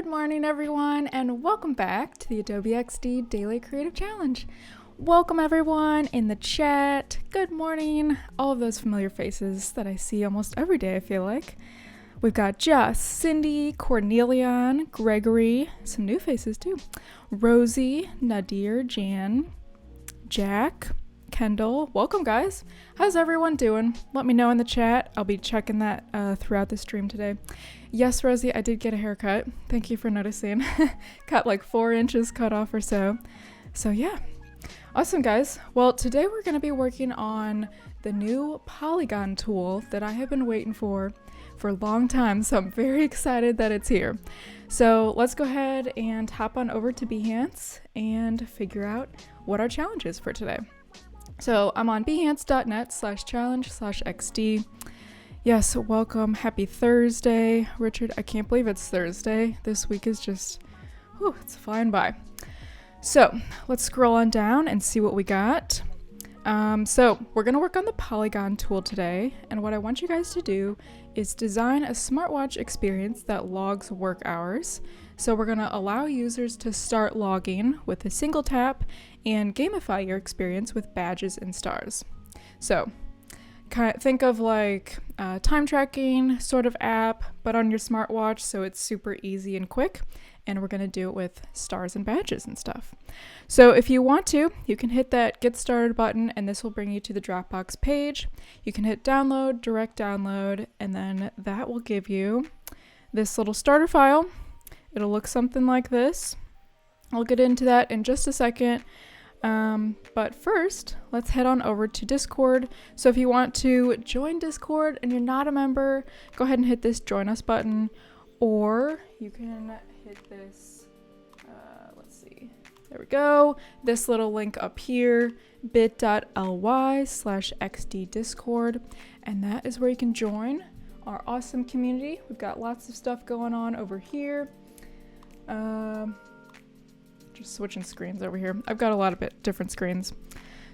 Good morning, everyone, and welcome back to the Adobe XD Daily Creative Challenge. Welcome, everyone, in the chat. Good morning. All of those familiar faces that I see almost every day, I feel like. We've got Jess, Cindy, Cornelian, Gregory, some new faces too, Rosie, Nadir, Jan, Jack, Kendall. Welcome, guys. How's everyone doing? Let me know in the chat. I'll be checking that throughout the stream today. Yes, Rosie, I did get a haircut. Thank you for noticing. Got like 4 inches cut off or so. So yeah, awesome, guys. Well, today we're going to be working on the new Polygon tool that I have been waiting for a long time. So I'm very excited that it's here. So let's go ahead and hop on over to Behance and figure out what our challenge is for today. So I'm on behance.net/challenge/XD. Yes, welcome. Happy Thursday, Richard. I can't believe it's Thursday. This week is just, whew, it's flying by. So let's scroll on down and see what we got. So we're going to work on the Polygon tool today. And what I want you guys to do is design a smartwatch experience that logs work hours. So we're going to allow users to start logging with a single tap and gamify your experience with badges and stars. So think of like a time tracking sort of app, but on your smartwatch, so it's super easy and quick. And we're going to do it with stars and badges and stuff. So if you want to, you can hit that Get Started button, and this will bring you to the Dropbox page. You can hit Download, Direct Download, and then that will give you this little starter file. It'll look something like this. I'll get into that in just a second. But first, let's head on over to Discord. So if you want to join Discord and you're not a member, go ahead and hit this Join Us button, or you can hit this, let's see, there we go, this little link up here, bit.ly/XD Discord, and that is where you can join our awesome community. We've got lots of stuff going on over here. Just switching screens over here. I've got a lot of different screens.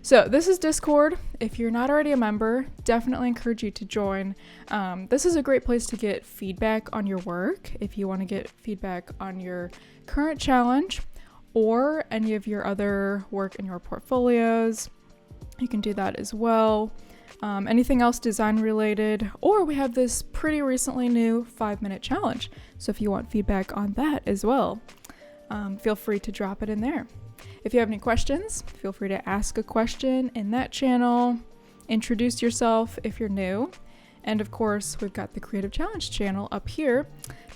So this is Discord. If you're not already a member, definitely encourage you to join. This is a great place to get feedback on your work. If you want to get feedback on your current challenge or any of your other work in your portfolios, you can do that as well. Anything else design related, or we have this pretty recently new 5-minute challenge. So if you want feedback on that as well, feel free to drop it in there. If you have any questions, feel free to ask a question in that channel. Introduce yourself if you're new. And of course, we've got the Creative Challenge channel up here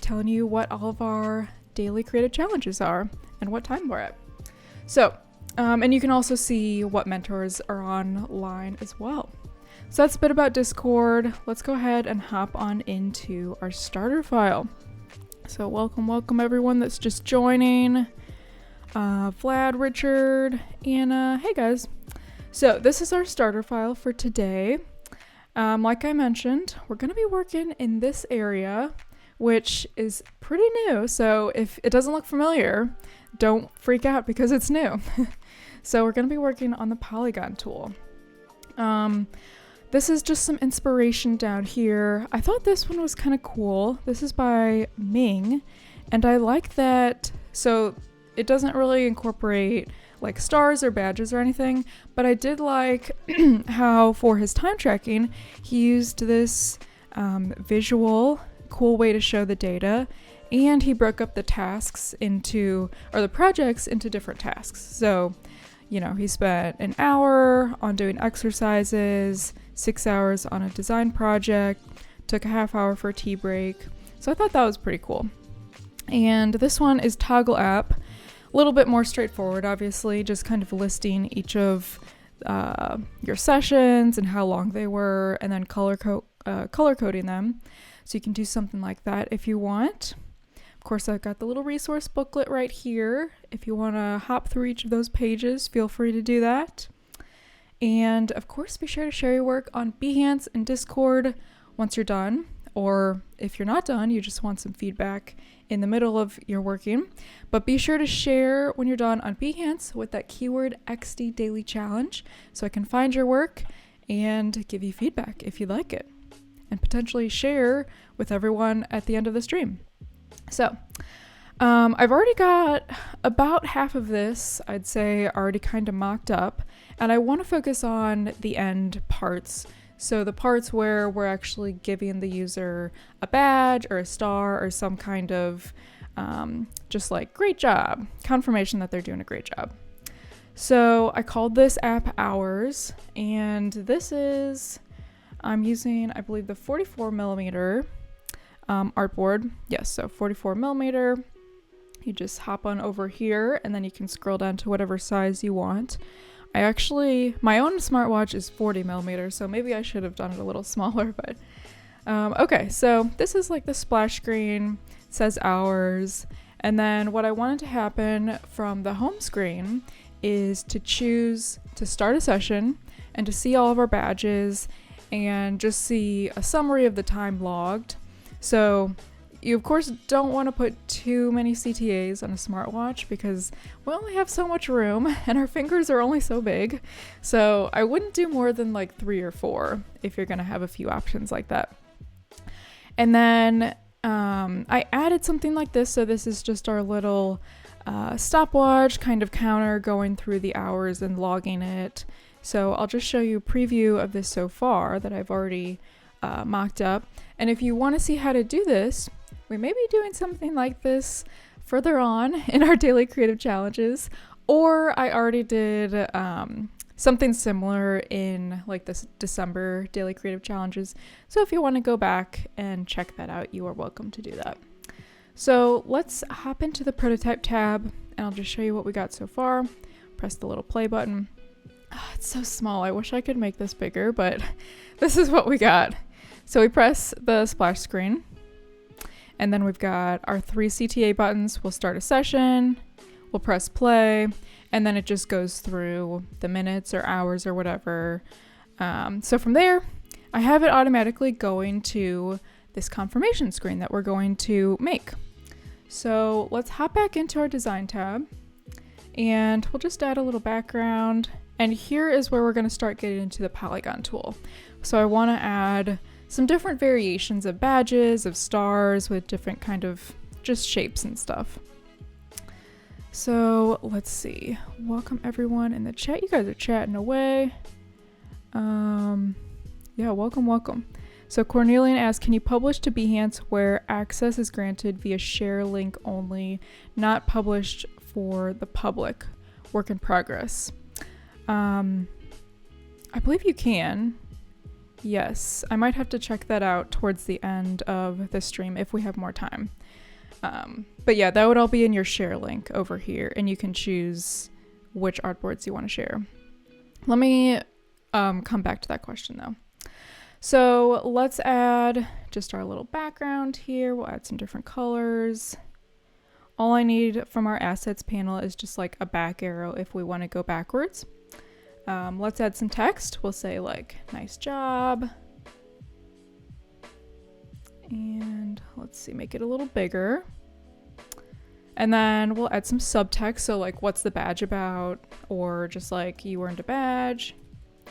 telling you what all of our daily creative challenges are and what time we're at. So, and you can also see what mentors are online as well. So that's a bit about Discord. Let's go ahead and hop on into our starter file. So welcome everyone that's just joining. Vlad, Richard, Anna, hey guys. So this is our starter file for today. Like I mentioned, we're going to be working in this area, which is pretty new. So if it doesn't look familiar, don't freak out because it's new. So we're going to be working on the Polygon tool. This is just some inspiration down here. I thought this one was kind of cool. This is by Ming, and I like that. So it doesn't really incorporate like stars or badges or anything, but I did like how for his time tracking, he used this visual, cool way to show the data, and he broke up the tasks into, or the projects into different tasks. So, you know, he spent an hour on doing exercises, 6 hours on a design project, took a half hour for a tea break. So I thought that was pretty cool. And this one is Toggle App. A little bit more straightforward, obviously, just kind of listing each of your sessions and how long they were, and then color coding them. So you can do something like that if you want. Of course, I've got the little resource booklet right here. If you want to hop through each of those pages, feel free to do that. And of course, be sure to share your work on Behance and Discord once you're done. Or if you're not done, you just want some feedback in the middle of your working. But be sure to share when you're done on Behance with that keyword XD Daily Challenge so I can find your work and give you feedback if you like it. And potentially share with everyone at the end of the stream. So I've already got about half of this, I'd say, already kind of mocked up, and I want to focus on the end parts. So the parts where we're actually giving the user a badge or a star or some kind of just like great job, confirmation that they're doing a great job. So I called this app Hours, and this is, I'm using, I believe, the 44 millimeter artboard. Yes, so 44 millimeter. You just hop on over here and then you can scroll down to whatever size you want. My own smartwatch is 40 millimeters, so maybe I should have done it a little smaller, but okay, so this is like the splash screen, it says Hours, and then what I wanted to happen from the home screen is to choose to start a session and to see all of our badges and just see a summary of the time logged. So you of course don't want to put too many CTAs on a smartwatch because we only have so much room and our fingers are only so big. So I wouldn't do more than like 3 or 4 if you're going to have a few options like that. And then I added something like this. So this is just our little stopwatch kind of counter going through the hours and logging it. So I'll just show you a preview of this so far that I've already mocked up. And if you want to see how to do this, we may be doing something like this further on in our daily creative challenges, or I already did something similar in like this December daily creative challenges. So if you want to go back and check that out, you are welcome to do that. So let's hop into the prototype tab and I'll just show you what we got so far. Press the little play button. Oh, it's so small. I wish I could make this bigger, but this is what we got. So we press the splash screen. And then we've got our 3 CTA buttons. We'll start a session, we'll press play, and then it just goes through the minutes or hours or whatever. So from there, I have it automatically going to this confirmation screen that we're going to make. So let's hop back into our design tab and we'll just add a little background. And here is where we're going to start getting into the Polygon tool. So I want to add some different variations of badges, of stars with different kind of just shapes and stuff. So let's see. Welcome everyone in the chat. You guys are chatting away. Yeah, welcome. So Cornelian asks, can you publish to Behance where access is granted via share link only, not published for the public? Work in progress. I believe you can. Yes, I might have to check that out towards the end of the stream if we have more time. But yeah, that would all be in your share link over here, and you can choose which artboards you want to share. Let me come back to that question though. So let's add just our little background here. We'll add some different colors. All I need from our assets panel is just like a back arrow if we want to go backwards. Let's add some text. We'll say like, nice job. And let's see, make it a little bigger. And then we'll add some subtext. So like, what's the badge about? Or just like, you earned a badge.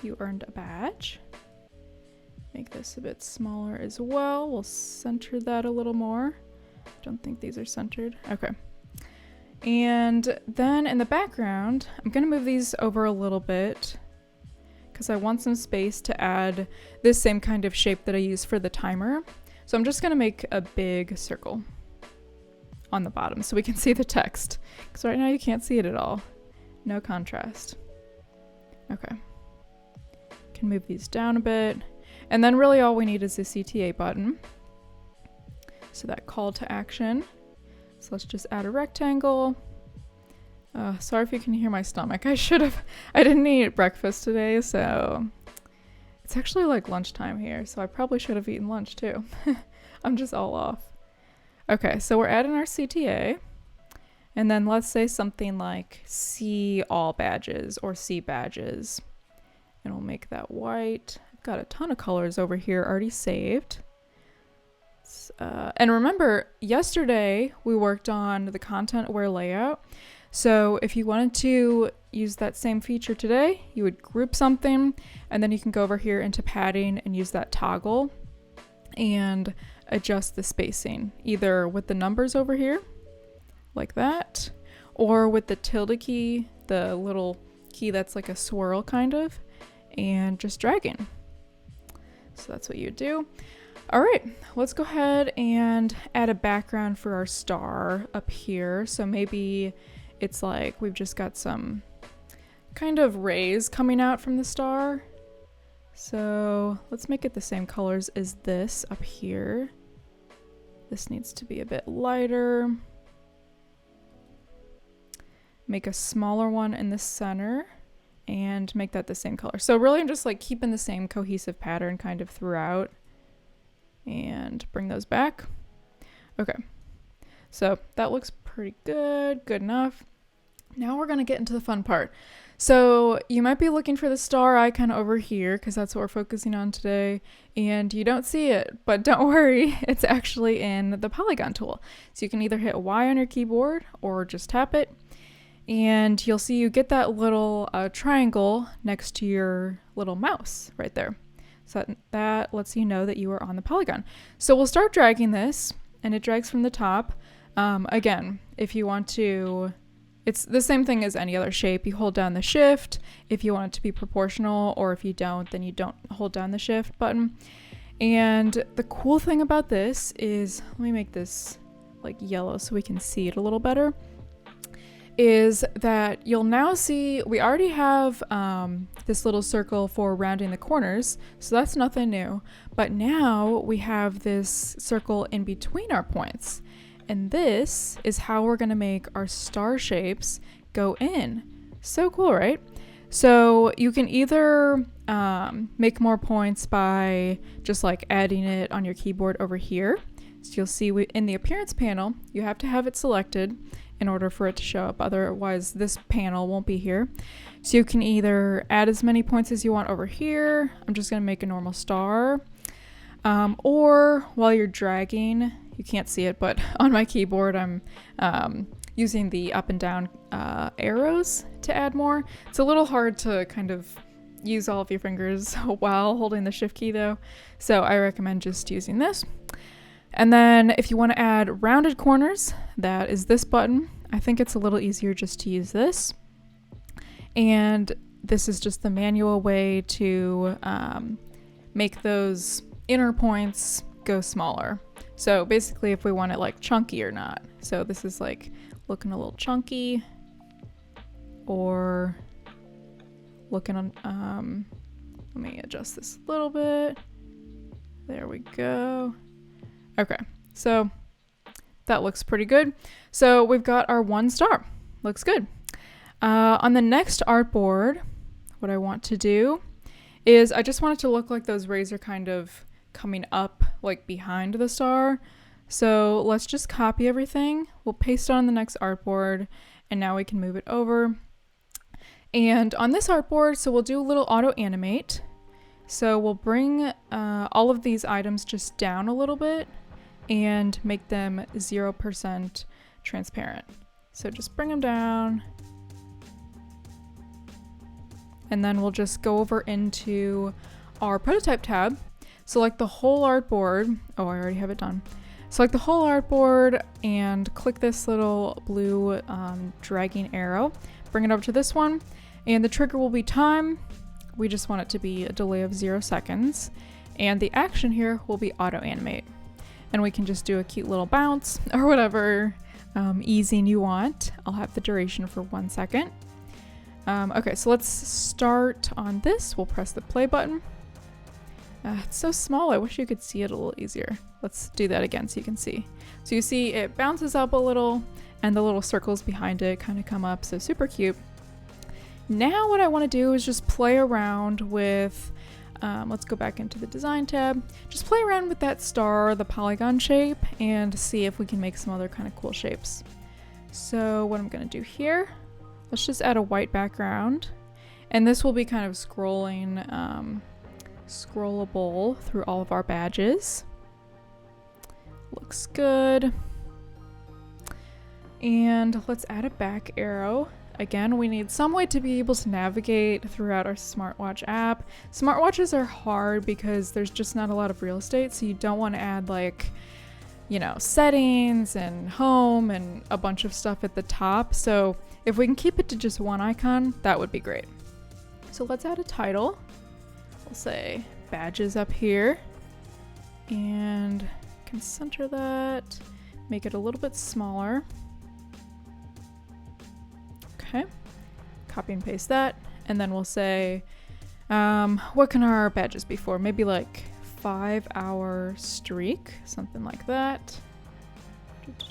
You earned a badge. Make this a bit smaller as well. We'll center that a little more. Don't think these are centered. Okay. And then in the background, I'm going to move these over a little bit because I want some space to add this same kind of shape that I use for the timer. So I'm just going to make a big circle on the bottom so we can see the text, because right now you can't see it at all. No contrast. Okay. Can move these down a bit. And then really all we need is the CTA button. So that call to action. So let's just add a rectangle. Sorry if you can hear my stomach. I didn't eat breakfast today, so it's actually like lunchtime here, so I probably should have eaten lunch too. I'm just all off. Okay, so we're adding our CTA, and then let's say something like see all badges or see badges, and we'll make that white. I've got a ton of colors over here already saved. And remember, yesterday we worked on the content aware layout. So if you wanted to use that same feature today, you would group something, and then you can go over here into padding and use that toggle and adjust the spacing, either with the numbers over here like that, or with the tilde key, the little key that's like a swirl kind of, and just dragging. So that's what you do. All right, let's go ahead and add a background for our star up here. So maybe it's like we've just got some kind of rays coming out from the star. So let's make it the same colors as this up here. This needs to be a bit lighter. Make a smaller one in the center and make that the same color. So really I'm just like keeping the same cohesive pattern kind of throughout, and bring those back. Okay, so that looks pretty good, good enough. Now we're gonna get into the fun part. So you might be looking for the star icon over here because that's what we're focusing on today, and you don't see it, but don't worry, it's actually in the Polygon tool. So you can either hit Y on your keyboard or just tap it, and you'll see you get that little triangle next to your little mouse right there. So that lets you know that you are on the polygon. So we'll start dragging this, and it drags from the top. Again, if you want to, it's the same thing as any other shape. You hold down the shift if you want it to be proportional, or if you don't, then you don't hold down the shift button. And the cool thing about this is, let me make this like yellow so we can see it a little better, is that you'll now see we already have this little circle for rounding the corners, so that's nothing new. But now we have this circle in between our points, and this is how we're going to make our star shapes go in. So cool, right? So you can either make more points by just like adding it on your keyboard over here. So you'll see in the appearance panel, you have to have it selected in order for it to show up. Otherwise, this panel won't be here. So you can either add as many points as you want over here. I'm just going to make a normal star. Or while you're dragging, you can't see it, but on my keyboard, I'm using the up and down arrows to add more. It's a little hard to kind of use all of your fingers while holding the shift key though. So I recommend just using this. And then if you want to add rounded corners, that is this button. I think it's a little easier just to use this. And this is just the manual way to make those inner points go smaller. So basically if we want it like chunky or not. So this is like looking a little chunky, or looking on, let me adjust this a little bit. There we go. Okay, so that looks pretty good. So we've got our one star. Looks good. On the next artboard, what I want to do is I just want it to look like those rays are kind of coming up like behind the star. So let's just copy everything. We'll paste it on the next artboard, and now we can move it over. And on this artboard, so we'll do a little auto animate. So we'll bring all of these items just down a little bit and make them 0% transparent. So just bring them down. And then we'll just go over into our prototype tab. Select the whole artboard. Oh, I already have it done. Select the whole artboard and click this little blue dragging arrow. Bring it over to this one, and the trigger will be time. We just want it to be a delay of 0 seconds. And the action here will be auto animate. And we can just do a cute little bounce or whatever easing you want. I'll have the duration for 1 second. Okay, so let's start on this. We'll press the play button. It's so small, I wish you could see it a little easier. Let's do that again so you can see. So you see it bounces up a little, and the little circles behind it kind of come up, so super cute. Now what I want to do is just play around with, let's go back into the design tab, just play around with that star, the polygon shape, and see if we can make some other kind of cool shapes. So what I'm going to do here, let's just add a white background, and this will be kind of scrollable through all of our badges. Looks good. And let's add a back arrow. Again, we need some way to be able to navigate throughout our smartwatch app. Smartwatches are hard because there's just not a lot of real estate, so you don't want to add like, you know, settings and home and a bunch of stuff at the top. So if we can keep it to just one icon, that would be great. So let's add a title. We'll say badges up here and can center that, make it a little bit smaller. Okay, copy and paste that. And then we'll say, what can our badges be for? Maybe like 5-hour streak, something like that.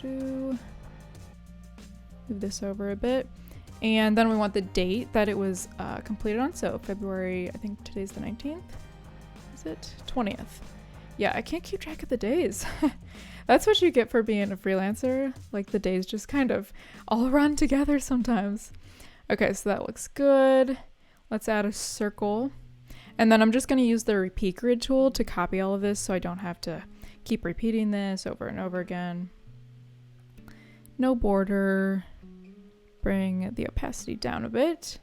Move this over a bit. And then we want the date that it was completed on. So February, I think today's the 19th. Is it? 20th. Yeah, I can't keep track of the days. That's what you get for being a freelancer. Like the days just kind of all run together sometimes. Okay, so that looks good. Let's add a circle. And then I'm just going to use the repeat grid tool to copy all of this so I don't have to keep repeating this over and over again. No border. Bring the opacity down a bit.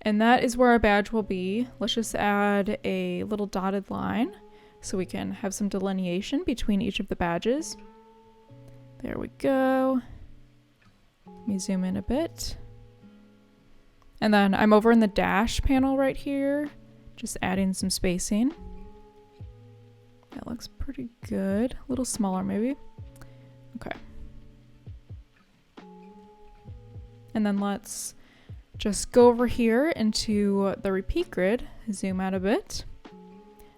And that is where our badge will be. Let's just add a little dotted line so we can have some delineation between each of the badges. There we go. Let me zoom in a bit. And then I'm over in the dash panel right here, just adding some spacing. That looks pretty good. A little smaller maybe. Okay. And then let's just go over here into the repeat grid, zoom out a bit.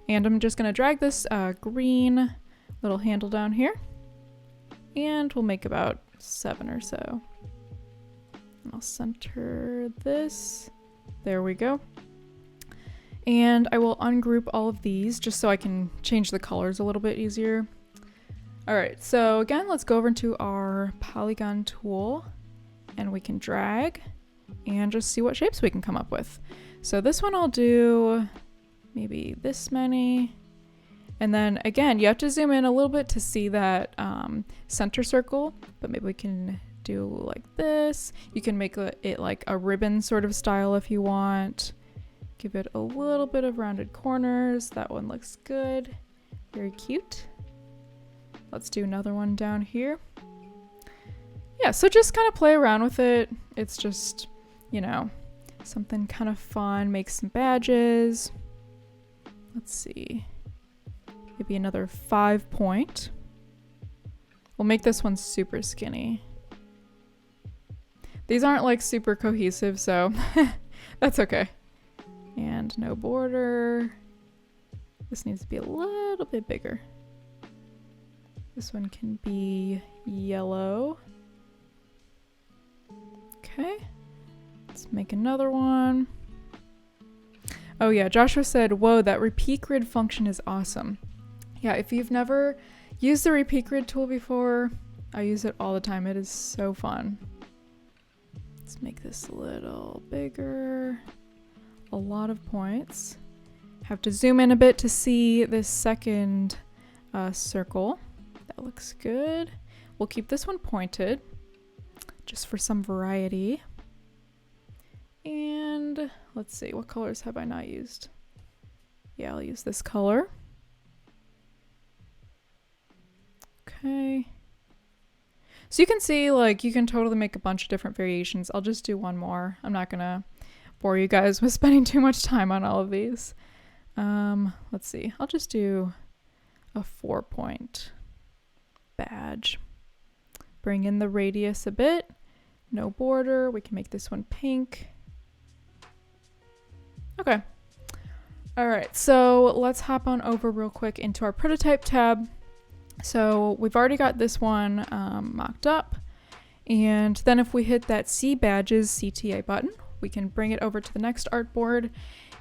And I'm just gonna drag this green little handle down here. And we'll make about 7 or so. And I'll center this. There we go. And I will ungroup all of these just so I can change the colors a little bit easier. All right, so again, let's go over into our Polygon tool and we can drag and just see what shapes we can come up with. So this one I'll do maybe this many. And then again, you have to zoom in a little bit to see that center circle, but maybe we can do like this. You can make it like a ribbon sort of style if you want. Give it a little bit of rounded corners. That one looks good. Very cute. Let's do another one down here. Yeah, so just kind of play around with it. It's just, you know, something kind of fun. Make some badges. Let's see. Maybe another 5 point. We'll make this one super skinny. These aren't like super cohesive, so that's okay. And no border. This needs to be a little bit bigger. This one can be yellow. Okay, let's make another one. Oh yeah, Joshua said, whoa, that repeat grid function is awesome. Yeah, if you've never used the repeat grid tool before, I use it all the time. It is so fun. Let's make this a little bigger. A lot of points. Have to zoom in a bit to see this second circle. That looks good. We'll keep this one pointed just for some variety. And let's see, what colors have I not used? Yeah, I'll use this color. Okay. So you can see, like, you can totally make a bunch of different variations. I'll just do one more. I'm not gonna bore you guys with spending too much time on all of these. Let's see, I'll just do a 4-point badge. Bring in the radius a bit. No border. We can make this one pink. Okay. All right, so let's hop on over real quick into our prototype tab. So we've already got this one mocked up. And then if we hit that C Badges CTA button, we can bring it over to the next artboard.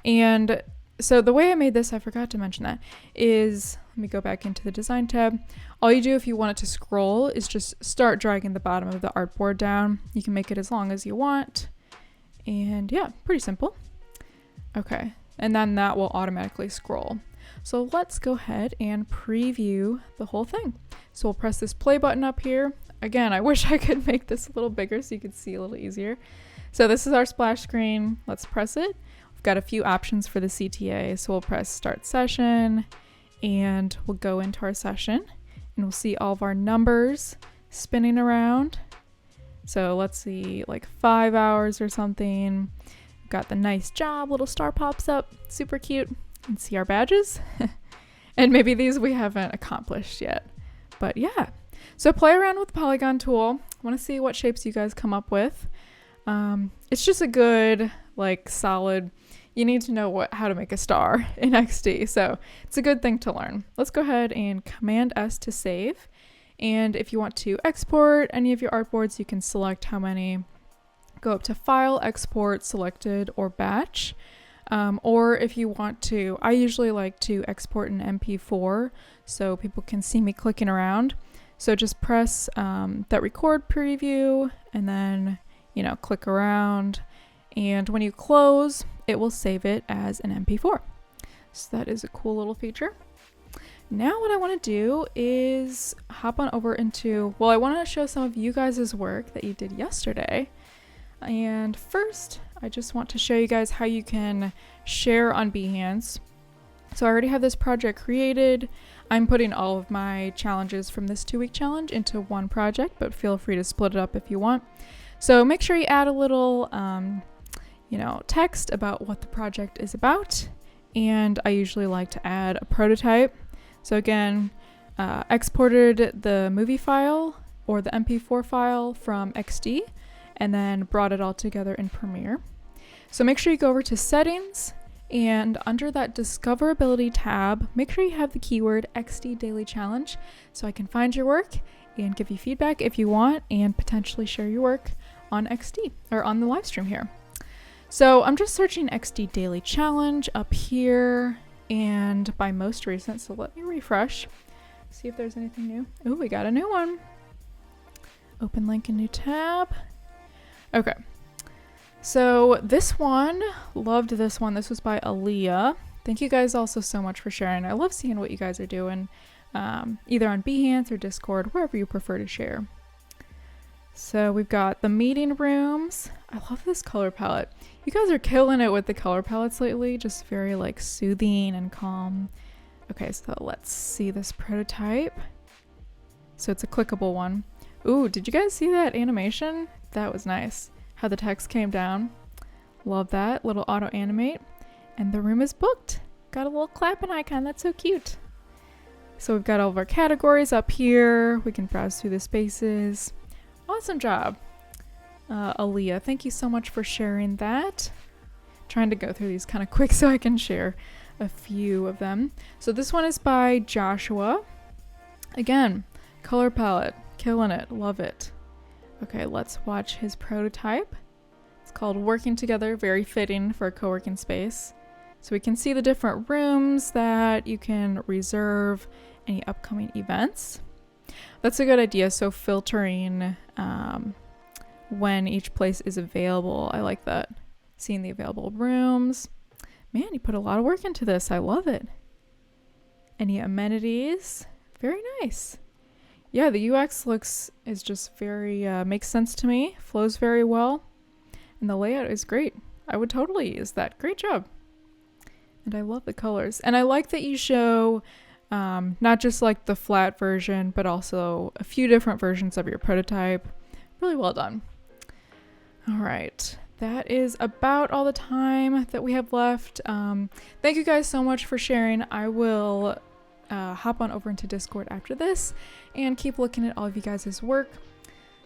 And so the way I made this, I forgot to mention that, is, let me go back into the design tab. All you do if you want it to scroll is just start dragging the bottom of the artboard down. You can make it as long as you want. And yeah, pretty simple. Okay, and then that will automatically scroll. So let's go ahead and preview the whole thing. So we'll press this play button up here. Again, I wish I could make this a little bigger so you could see a little easier. So this is our splash screen. Let's press it. We've got a few options for the CTA. So we'll press start session and we'll go into our session and we'll see all of our numbers spinning around. So let's see, like 5 hours or something. Got the nice job, little star pops up, super cute. And see our badges. And maybe these we haven't accomplished yet. But yeah, so play around with the Polygon tool. Want to see what shapes you guys come up with. It's just a good, like, solid, you need to know how to make a star in XD. So it's a good thing to learn. Let's go ahead and Command S to save. And if you want to export any of your artboards, you can select how many. Go up to File, Export, Selected, or Batch. Or if you want to, I usually like to export an MP4 so people can see me clicking around. So just press that record preview and then, click around. And when you close, it will save it as an MP4. So that is a cool little feature. Now what I want to do is hop on over into, I want to show some of you guys' work that you did yesterday. And first, I just want to show you guys how you can share on Behance. So I already have this project created. I'm putting all of my challenges from this 2-week challenge into one project, but feel free to split it up if you want. So make sure you add a little, text about what the project is about. And I usually like to add a prototype. So again, exported the movie file or the MP4 file from XD and then brought it all together in Premiere. So make sure you go over to Settings, and under that Discoverability tab, make sure you have the keyword XD Daily Challenge so I can find your work and give you feedback if you want and potentially share your work on XD or on the live stream here. So I'm just searching XD Daily Challenge up here and by most recent. So let me refresh, see if there's anything new. Oh, we got a new one. Open link in new tab. Okay. So this one, loved this one. This was by Aaliyah. Thank you guys also so much for sharing. I love seeing what you guys are doing, either on Behance or Discord, wherever you prefer to share. So we've got the meeting rooms. I love this color palette. You guys are killing it with the color palettes lately. Just very like soothing and calm. Okay, so let's see this prototype. So it's a clickable one. Ooh, did you guys see that animation? That was nice. How the text came down. Love that. Little auto animate. And the room is booked. Got a little clapping icon. That's so cute. So we've got all of our categories up here. We can browse through the spaces. Awesome job, Aaliyah. Thank you so much for sharing that. Trying to go through these kind of quick so I can share a few of them. So this one is by Joshua. Again, color palette. Killing it. Love it. Okay, let's watch his prototype. It's called Working Together, very fitting for a co-working space. So we can see the different rooms that you can reserve any upcoming events. That's a good idea. So filtering when each place is available. I like that. Seeing the available rooms. Man, you put a lot of work into this. I love it. Any amenities? Very nice. Yeah, the UX is just very, makes sense to me. Flows very well. And the layout is great. I would totally use that. Great job. And I love the colors. And I like that you show not just like the flat version, but also a few different versions of your prototype. Really well done. All right. That is about all the time that we have left. Thank you guys so much for sharing. I will hop on over into Discord after this and keep looking at all of you guys' work.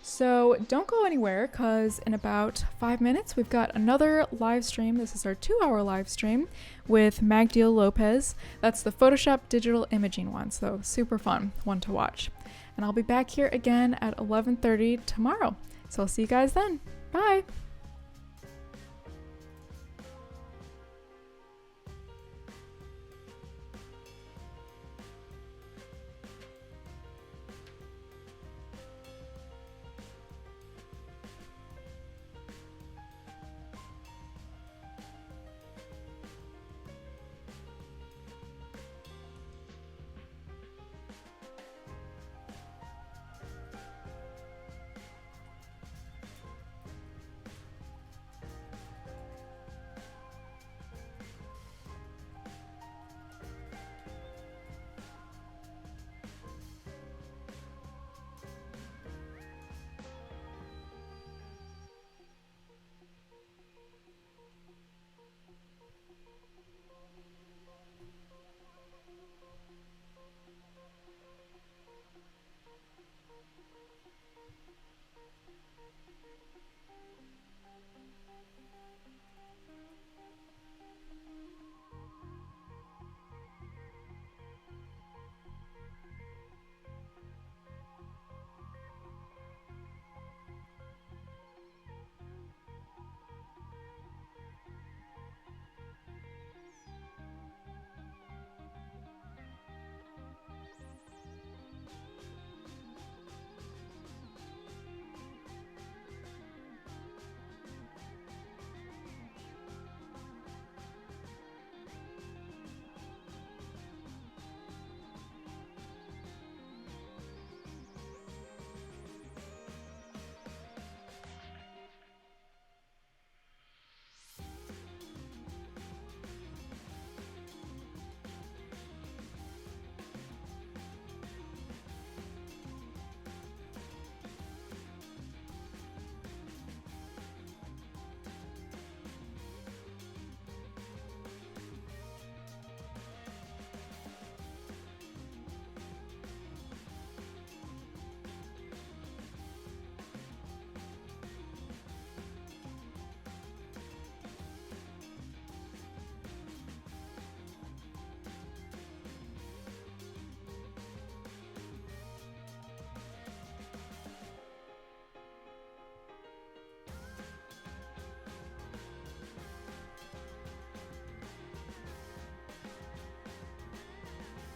So don't go anywhere, because in about 5 minutes we've got another live stream. This is our 2-hour live stream with Magdiel Lopez. That's the Photoshop digital imaging one, so super fun one to watch. And I'll be back here again at 11:30 tomorrow. So I'll see you guys then. Bye!